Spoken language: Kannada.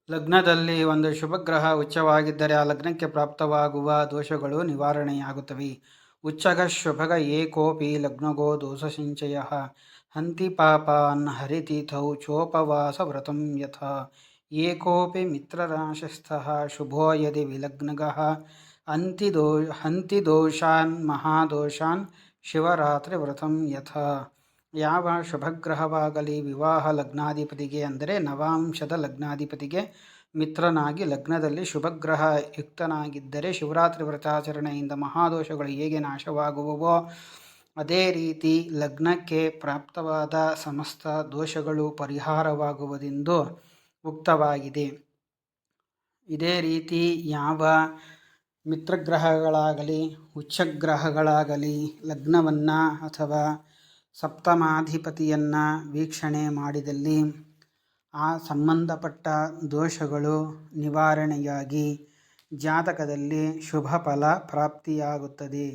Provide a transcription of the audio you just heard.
ಲಗ್ನದಲ್ಲಿ ಒಂದು ಶುಭಗ್ರಹ ಉಚ್ಚವಾಗಿದ್ದರೆ ಆ ಲಗ್ನಕ್ಕೆ ಪ್ರಾಪ್ತವಾಗುವ ದೋಷಗಳು ನಿವಾರಣೆಯಾಗುತ್ತವೆ. ಉಚ್ಚಗ ಶುಭಗ ಏಕೋಪಿ ಲಗ್ನಗೋ ದೋಷಸಂಚಯ ಹಂತಿ ಪಾಪಾನ್ ಹರಿತೀಥೌ ಚೋಪವಾಸ ವ್ರತಂ ಯಥಾ ಏಕೋಪಿ ಮಿತ್ರರಾಶಿಸ್ಥಃ ಶುಭೋ ಯದಿ ವಿಲಗ್ನಗಃ ಹಂತಿ ದೋಷಾನ್ ಮಹಾದೋಷಾನ್ ಶಿವರಾತ್ರಿ ವ್ರತಂ ಯಥಾ. ಯಾವ ಶುಭಗ್ರಹವಾಗಲಿ ವಿವಾಹ ಲಗ್ನಾಧಿಪತಿಗೆ ಅಂದರೆ ನವಾಂಶದ ಲಗ್ನಾಧಿಪತಿಗೆ ಮಿತ್ರನಾಗಿ ಲಗ್ನದಲ್ಲಿ ಶುಭಗ್ರಹ ಯುಕ್ತನಾಗಿದ್ದರೆ ಶಿವರಾತ್ರಿ ವ್ರತಾಚರಣೆಯಿಂದ ಮಹಾದೋಷಗಳು ಹೇಗೆ ನಾಶವಾಗುವವೋ ಅದೇ ರೀತಿ ಲಗ್ನಕ್ಕೆ ಪ್ರಾಪ್ತವಾದ ಸಮಸ್ತ ದೋಷಗಳು ಪರಿಹಾರವಾಗುವುದೆಂದು ಉಕ್ತವಾಗಿದೆ. ಇದೇ ರೀತಿ ಯಾವ ಮಿತ್ರಗ್ರಹಗಳಾಗಲಿ ಉಚ್ಚಗ್ರಹಗಳಾಗಲಿ ಲಗ್ನವನ್ನು ಅಥವಾ ಸಪ್ತಮಾಧಿಪತಿಯನ್ನು ವೀಕ್ಷಣೆ ಮಾಡಿದಲ್ಲಿ ಆ ಸಂಬಂಧಪಟ್ಟ ದೋಷಗಳು ನಿವಾರಣೆಯಾಗಿ ಜಾತಕದಲ್ಲಿ ಶುಭ ಫಲ ಪ್ರಾಪ್ತಿಯಾಗುತ್ತದೆ.